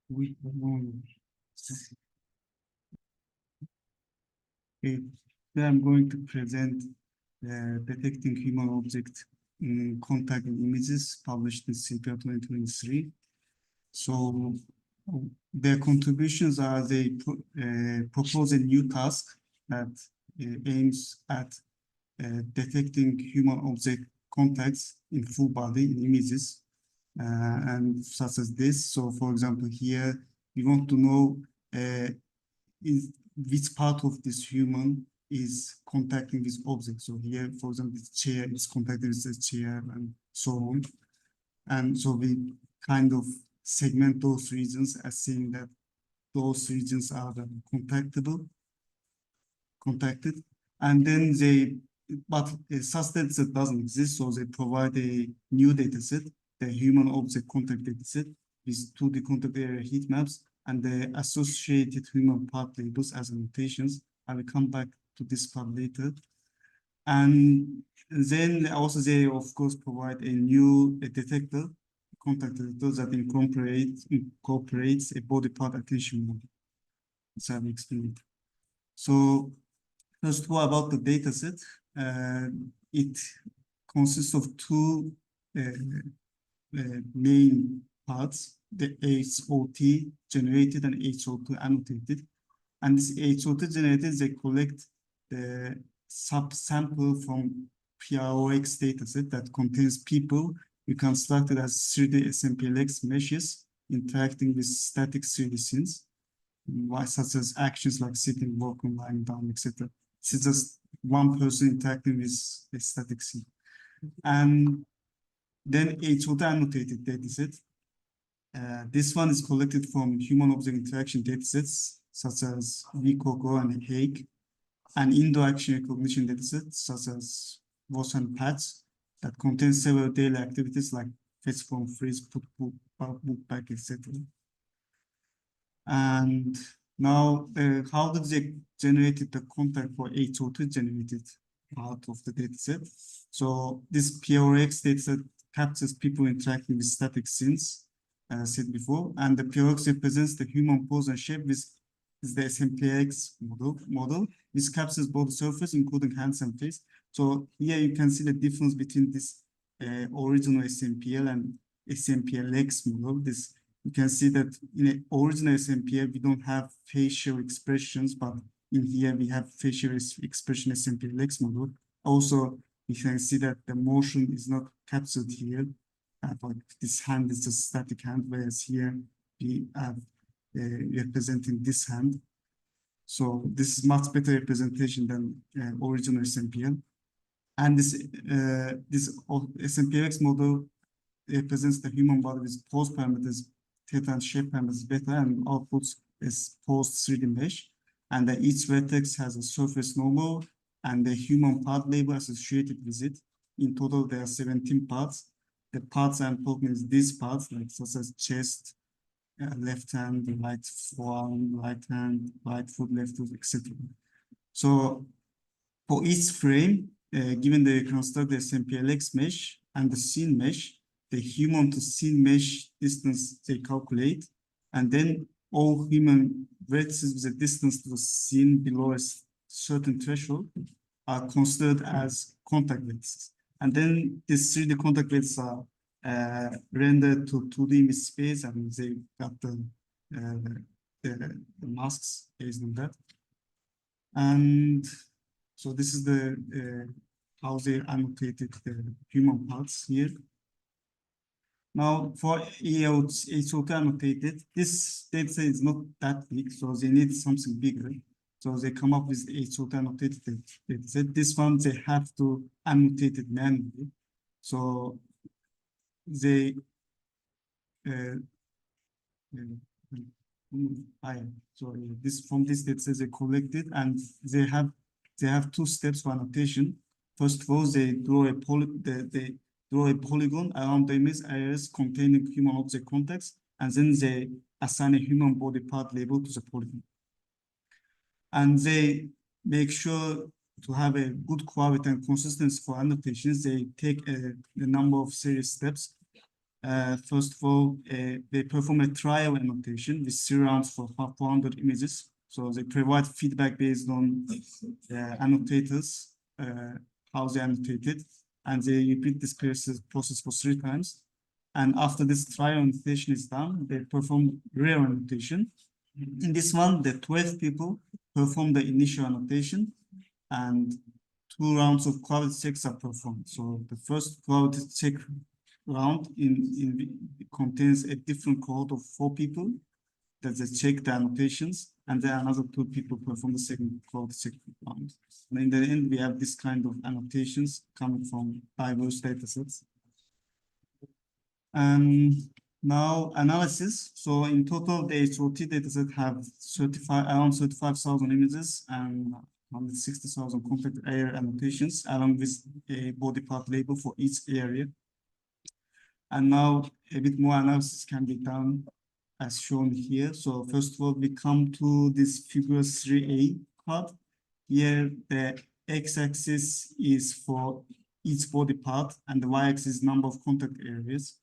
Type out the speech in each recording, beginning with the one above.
we Okay, then I'm going to present detecting human object in contact and images published in CVPR 2023. So their contributions are they propose a new task that aims at detecting human object contacts in full body in images and such as this. So for example, here we want to know which part of this human is contacting this object. So here, for example, this chair is contacting with this chair and so on. And so we kind of segment those regions as saying that those regions are contacted. And then but such data set doesn't exist, so they provide a new data set, the human object contact data set with 2D contact area heat maps and the associated human part labels as annotations. I will come back to this part later. And then also they, of course, provide a new detector, contact detector that incorporates a body part attention model. So I will explain it. So first of all, about the data set, it consists of two main parts, the HOT generated and HOT annotated. And this HOT generated, they collect the subsample from PROX dataset that contains people reconstructed as 3D SMPLX meshes interacting with static 3D scenes, such as actions like sitting, walking, lying down, etc. This is just one person interacting with a static scene. And then HOT annotated dataset. This one is collected from human object interaction datasets, such as VCOCO and Hague, and indoor action recognition datasets, such as WAS and PATS, that contain several daily activities like fetch from, freeze, put book back, etc. And now, how did they generate the contact for HOT generated out of the dataset? So this PRX dataset captures people interacting with static scenes, as I said before, and the PRX represents the human pose and shape with the SMPX model, which captures both surface, including hands and face. So here you can see the difference between this original SMPL and SMPLX model. You can see that in an original SMPL, we don't have facial expressions, but in here we have facial expression SMPLX model. Also, you can see that the motion is not captured here. But this hand is a static hand, whereas here we have representing this hand. So this is much better representation than original SMPL. And this SMPLX model represents the human body with pose parameters, theta and shape parameters beta, and outputs is posed 3D mesh. And each vertex has a surface normal and the human part label associated with it. In total, there are 17 parts. The parts I'm talking is these parts, like such as chest, left hand, right forearm, right hand, right foot, left foot, etc. So for each frame, given the constructed SMPLX mesh and the scene mesh, the human to scene mesh distance they calculate, and then all human vertices with a distance to the scene below a certain threshold are considered as contact vertices. And then these 3D contact vertices are rendered to 2D image space, and they got the masks based on that. And so this is the how they annotated the human parts here. Now, for HOT annotated, this data is not that big, so they need something bigger. So they come up with HOT annotated data set. This one, they have to annotate it manually. So they from this data set they collected, and they have two steps for annotation. First of all, they draw a polygon around the image areas containing human object contacts, and then they assign a human body part label to the polygon. And they make sure to have a good quality and consistency for annotations. They take a number of serious steps. First of all, they perform a trial annotation with 3 rounds for 400 images. So they provide feedback based on annotators, how they annotated, and they repeat this process for 3 times. And after this trial annotation is done, they perform real annotation. In this one, the 12 people perform the initial annotation, and 2 rounds of quality checks are performed. So the first quality check round contains a different cohort of 4 people that they check the annotations, and then another 2 people perform the second quality check round. And in the end, we have this kind of annotations coming from diverse data sets. Now analysis. So in total, the HOT dataset have around 35,000 images and 160,000 contact area annotations, along with a body part label for each area. And now a bit more analysis can be done as shown here. So first of all, we come to this figure 3A part. Here, the x-axis is for each body part, and the y-axis is number of contact areas.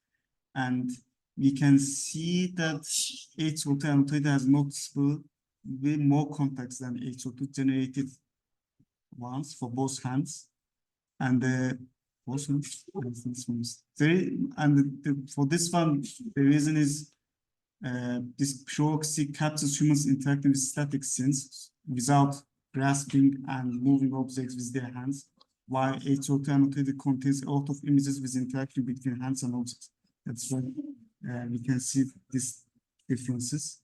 And we can see that HO2 annotated has noticeably more contacts than HO2 generated ones for both hands. And also, for this one, the reason is this proxy captures humans interacting with static scenes without grasping and moving objects with their hands, while HO2 annotated contains a lot of images with interaction between hands and objects. That's why we can see these differences.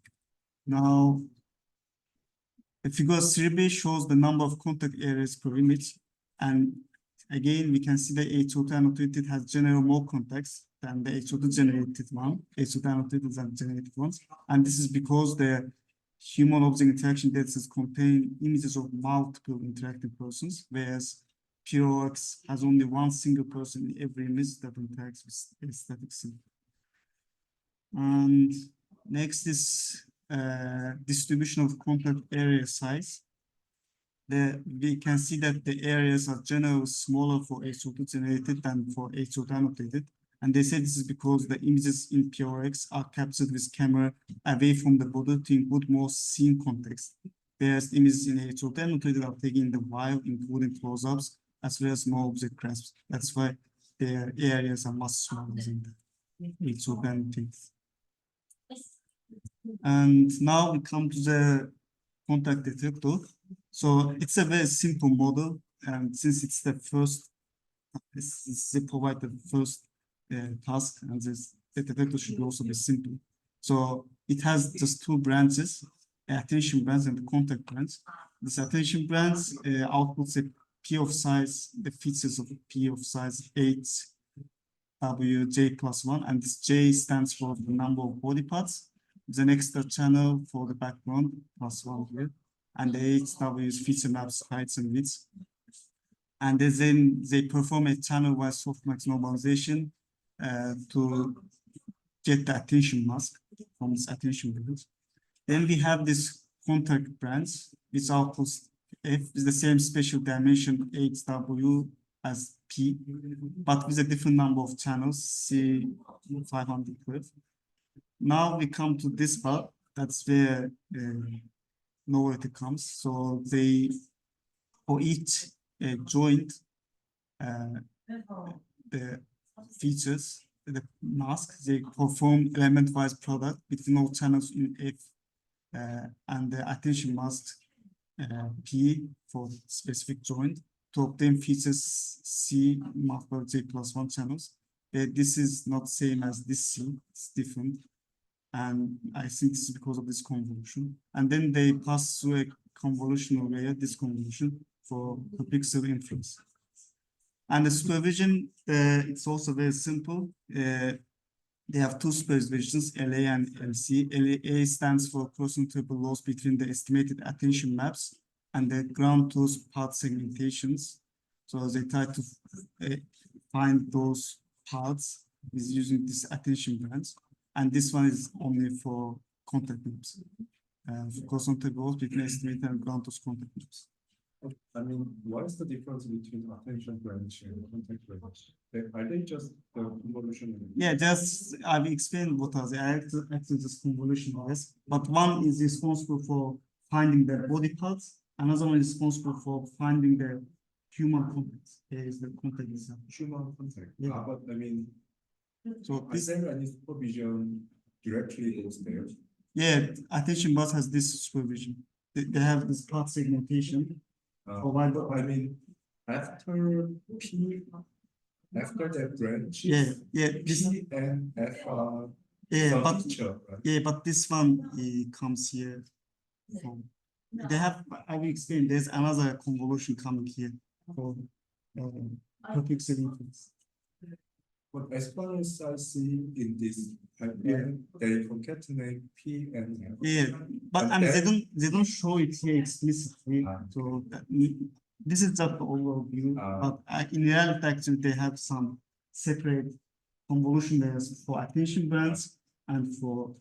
Now, the figure 3B shows the number of contact areas per image. And again, we can see the HO2 annotated has generally more contacts than the HO2 generated one. HO2 annotated than generated ones. And this is because the human object interaction datasets contain images of multiple interacting persons, whereas PROX has only one single person in every image that interacts with a static scene. And next is distribution of contact area size. We can see that the areas are generally smaller for HO2 generated than for HO2 annotated. And they say this is because the images in PRX are captured with camera away from the body to include more scene context. Whereas images in HO2 annotated are taken in the wild, including close-ups, as well as more object grasps. That's why their areas are much smaller than the HO2 annotated. And now we come to the contact detector. So it's a very simple model, and since it's the first, they provide the first task, and the detector should also be simple. So it has just 2 branches, attention branch and contact branch. This attention branch outputs a P of size, the features of P of size 8WJ+1, and this J stands for the number of body parts. There's an extra channel for the background, +1 here, and the 8W is feature maps, heights, and widths. And then they perform a channel-wise softmax normalization to get the attention mask from this attention levels. Then we have this contact branch, which outputs F is the same special dimension 8W as P, but with a different number of channels, C512. Now we come to this part. That's where novelty comes. So they, for each joint, the features, the mask, they perform element-wise product between all channels in F, and the attention mask P for specific joint to obtain features C multiple J+1 channels. This is not same as this C, it's different. And I think this is because of this convolution. And then they pass through a convolutional layer, this convolution, for the pixel inference. And the supervision, it's also very simple. They have 2 supervisions, LA and LC. LA stands for cross-interval loss between the estimated attention maps and the ground truth path segmentations. So they try to find those paths with using this attention bands. And this one is only for contact maps, for cross-interval loss between estimated and ground truth contact maps. I mean, what is the difference between attention branch and contact branch? Are they just the convolution? Yeah, just I've explained what are the actually just convolution bias, but one is responsible for finding the body parts, another one is responsible for finding the human contact. Here is the contact itself. Human contact. Yeah. But I mean, So is there any supervision directly goes there? yeah, attention bus has this supervision. They have this part segmentation. I mean, after P, after that branch. Yeah, this P and F are yeah, some but feature, right? yeah, but this one comes here from. They have, I will explain. There's another convolution coming here for perfect significance. But as far as I see in this pipeline, they concatenate P and F. Yeah, but And I mean, then- they don't show it here explicitly. So this is just the overall view. But in reality, actually, they have some separate convolution layers for attention bands and for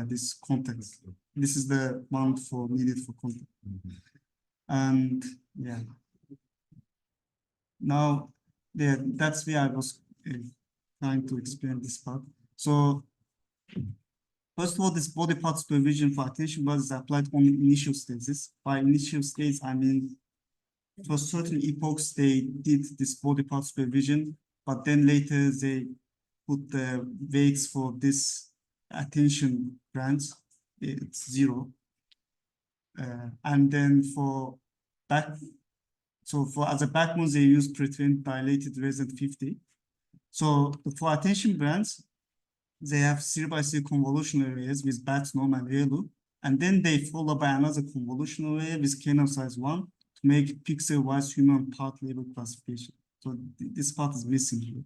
this context. This is the one for needed for context. And yeah. Now, that's where I was trying to explain this part. So first of all, this body part supervision for attention bars is applied only in initial stages. By initial stage, I mean, for certain epochs, they did this body part supervision, but then later they put the weights for this attention branch, it's 0. And then for as a backbone, they use pretend dilated resident 50. So for attention branch, they have 0x0 convolutional arrays with batch norm and ReLU, and then they follow by another convolutional array with kernel size 1 to make pixel-wise human part label classification. So this part is missing here.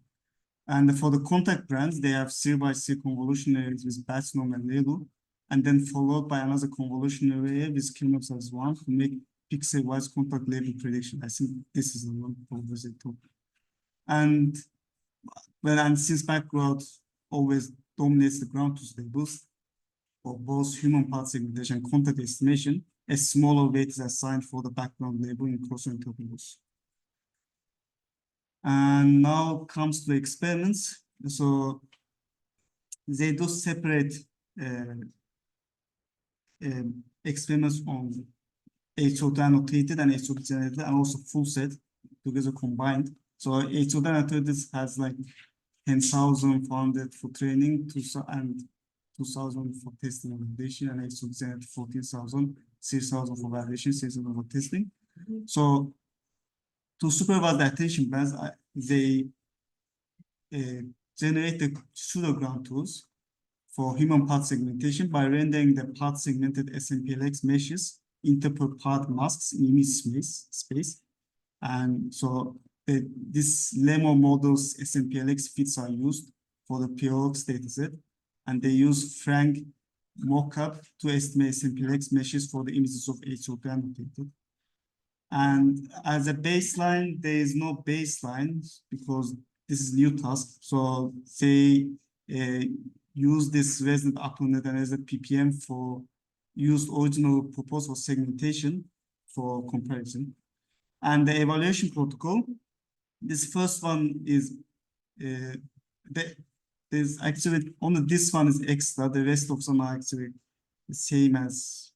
And for the contact branch, they have 0x0 convolutional arrays with batch norm and ReLU, and then followed by another convolutional array with kernel size 1 to make pixel-wise contact label prediction. I think this is the one for visit too. And since background always dominates the ground truth labels for both human part segmentation and contact estimation, a smaller weight is assigned for the background label in crossover intervals. And now comes to experiments. So they do separate experiments on HO2 annotated and HO2 generated and also full set together combined. So HO2 annotated has like 10,400 for training, 2,000 for testing and validation, and HO2 generated 14,000, 6,000 for validation, 6,000 for testing. So to supervise the attention bands, they generate the pseudo-ground tools for human part segmentation by rendering the part segmented SMPLX meshes into per part masks in image space. And so this Lemon model's SMPLX fits are used for the POX dataset, and they use Frank mockup to estimate SMPLX meshes for the images of HO2 annotated. And as a baseline, there is no baseline because this is new task. So they use this resident AppleNet and resident PPM for used original proposal segmentation for comparison. And the evaluation protocol, this first one is there's actually only this one is extra. The rest of them are actually the same as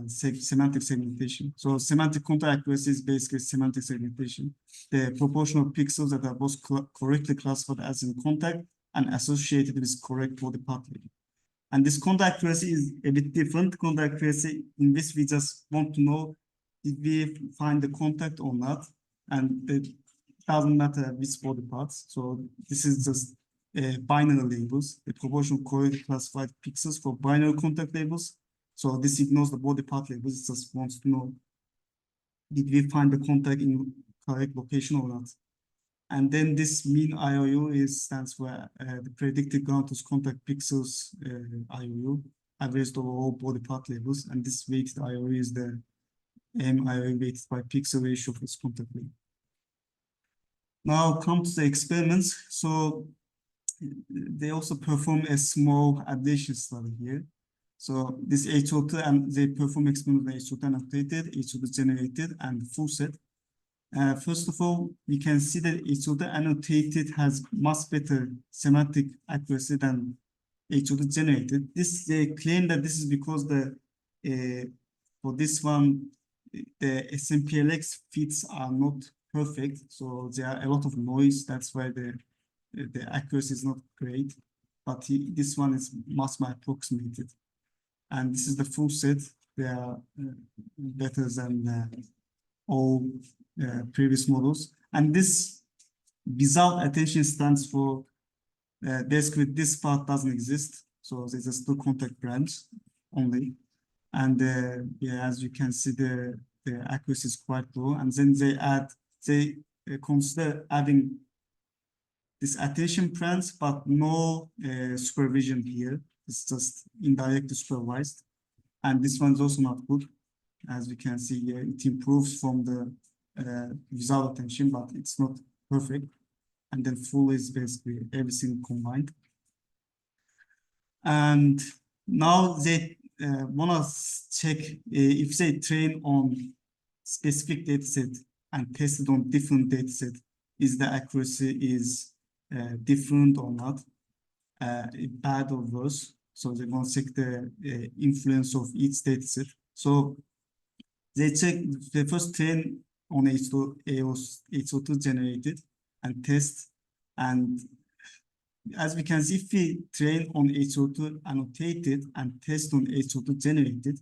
semantic segmentation. So semantic contour accuracy is basically semantic segmentation. The proportion of pixels that are both correctly classified as in contact and associated with correct body part label. And this contour accuracy is a bit different. Contour accuracy in which we just want to know did we find the contact or not, and it doesn't matter which body parts. So this is just binary labels, the proportion of correctly classified pixels for binary contact labels. So this ignores the body part labels, it just wants to know, did we find the contact in correct location or not? And then this mean IOU stands for the predicted ground truth contact pixels IOU, averaged over all body part labels. And this weighted IOU is the IOU weighted by pixel ratio for its contact label. Now come to the experiments. So they also perform a small ablation study here. So this HO2 and they perform experiment with HO2 annotated, HO2 generated, and full set. First of all, we can see that HO2 annotated has much better semantic accuracy than HO2 generated. They claim that this is because for this one, the SMPLX fits are not perfect, so there are a lot of noise. That's why the accuracy is not great. But this one is much more approximated, and this is the full set. They are better than all previous models. And this without attention stands for basically this part doesn't exist, so there's just two contact branch only. And yeah, as you can see, the accuracy is quite low. And then they consider adding this attention branch, but no supervision here. It's just indirectly supervised. And this one's also not good. As we can see here, it improves from the without attention, but it's not perfect. And then full is basically everything combined. And now they want to check if they train on specific data set and test it on different data set, is the accuracy is different or not, bad or worse. So they want to check the influence of each data set. So they first train on HO2 generated and test. And as we can see, if we train on HO2 annotated and test on HO2 generated,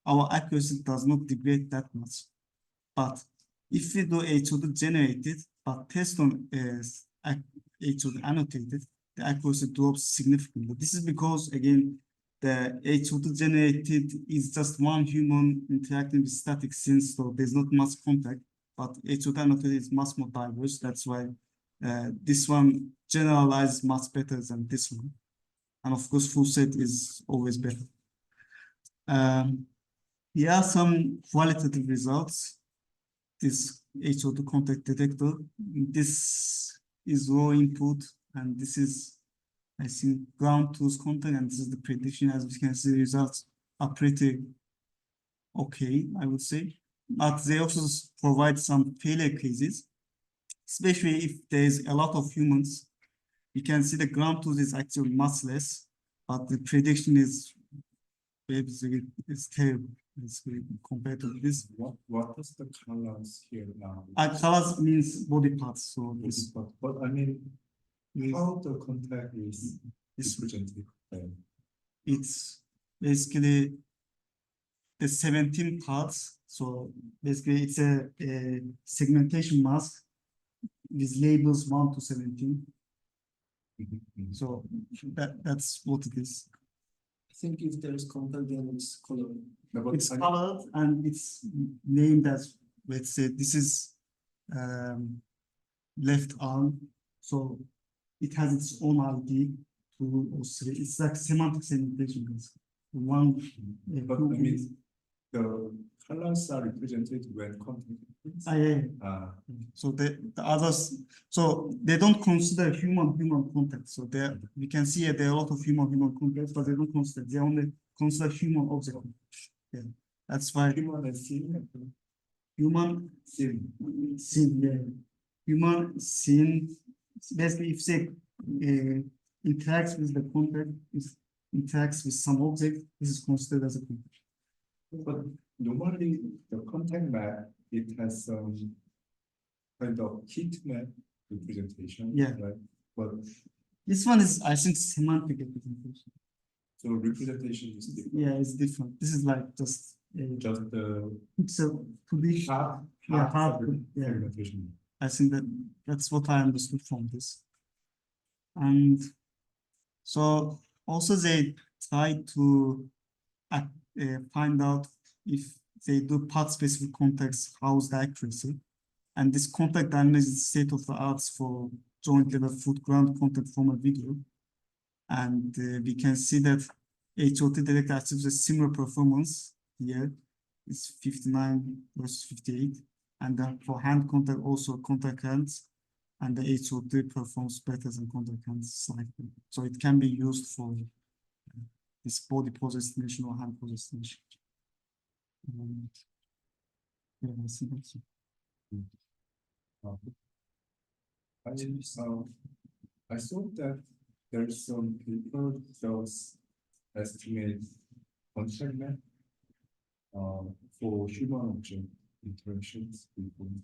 our accuracy does not degrade that much. But if we do HO2 generated but test on HO2 annotated, the accuracy drops significantly. This is because, again, the HO2 generated is just one human interacting with static scenes, so there's not much contact. But HO2 annotated is much more diverse. That's why this one generalizes much better than this one. And of course, full set is always better. Here are some qualitative results. This HO2 contact detector, this is raw input, and this is, I think, ground truth contact, and this is the prediction. As we can see, the results are pretty okay, I would say. But they also provide some failure cases, especially if there's a lot of humans. You can see the ground truth is actually much less, but the prediction is terrible. It's compared to this. What is the colors here now? Colors means body parts. So this, but I mean, how the contact is represented? It's basically the 17 parts. So basically, it's a segmentation mask with labels 1 to 17. So that's what it is. I think if there is contact, then it's colored. It's colored and it's named as, let's say, this is left arm. So it has its own ID, 2 or 3. It's like semantic segmentation. One. But I mean, the colors are represented when contact. Yeah. So the others, so they don't consider human contact. So there we can see there are a lot of human contacts, but they don't consider. They only consider human object. Yeah, that's why Human scene. Human scene. Yeah. Human scene. Basically, if they interacts with the contact, interacts with some object, this is considered as a contact. But normally, the contact map, it has some kind of heat map representation. Yeah. Right? But this one is, I think, semantic representation. so representation is different. Yeah, it's different. This is like just the pixel to be half representation. I think that's what I understood from this. And so also they try to find out if they do part-specific contacts, how's the accuracy. And this contact dynamics is state of the arts for joint level foot-ground contact from a video. And we can see that HOT detector achieves a similar performance here. It's 59 versus 58. And then for hand contact, also contact hands, and the HOT performs better than contact hands slightly. So it can be used for this body pose estimation or hand pose estimation. Yeah, I see that's it. I saw that there's some paper that estimate contact map for human object interactions between.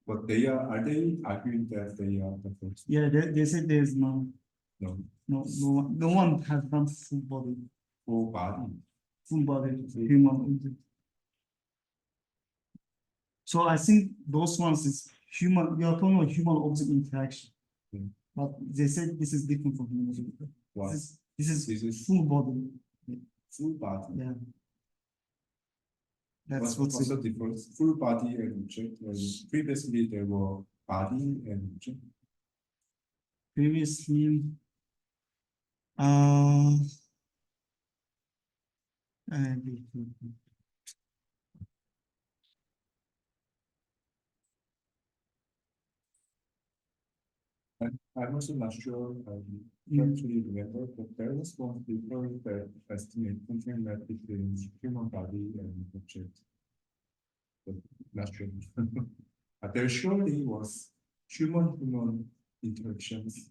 But they are they arguing that they are the first? Yeah, they said there's no No, one has done full body. human object. So I think those ones is human, we are talking about human object interaction. Mm. But they said this is different from human object. Why? This is This is full body. full body. Yeah. That's What's what's the difference? Full body and object. Previously there were body and object. previously. And I'm also not sure I Mm. actually remember, but there was one paper that estimate contact map between human body and object. But not sure. But there surely was human interactions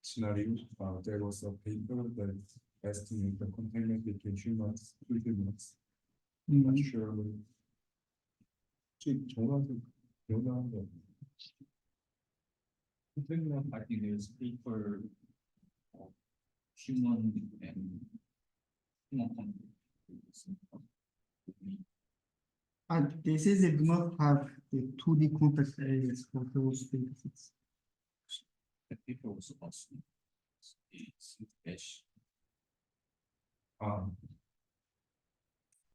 scenario. There was a paper that estimate the contact map between humans, two humans. Not sure. 전화도 I think there's paper of human and human contact. They say they do not have the 2D context areas for those datasets. The paper was also it's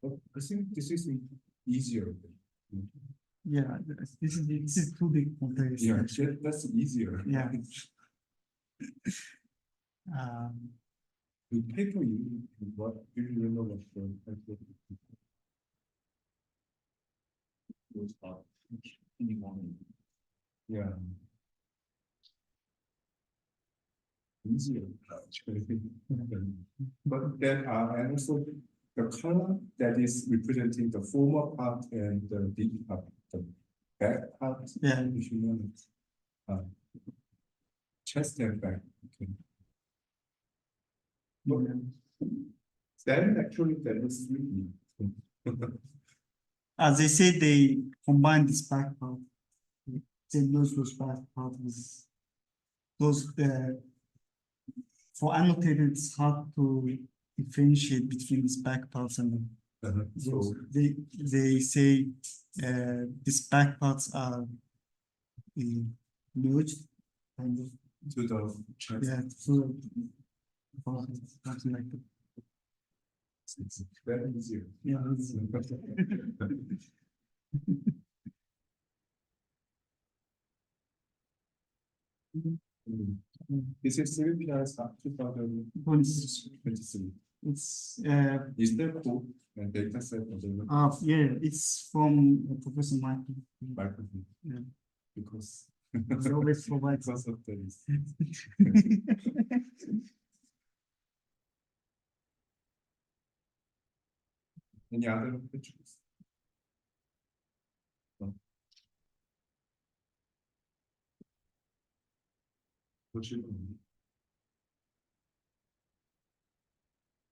But I think this is easier. Yeah, this is 2D context. Yeah, that's easier. Yeah. The paper what do you remember what the was about anyone. yeah. Easier. But then and also the color that is representing the former part and the deep part, the back part, Yeah. if you know it. Chest and back. Okay. Then actually that was really As they say, they combine this back part. They lose those back part with those for annotated, it's hard to differentiate between these back parts and so they say these back parts are merged kind of. to the chest. Yeah, so something like that. It's very easier. Yeah. This is CVPR 2023. It's Is there code and data set available? yeah, it's from Professor Michael. Microphone? Yeah. Because He always provides. because of this. Any other pictures? No. What you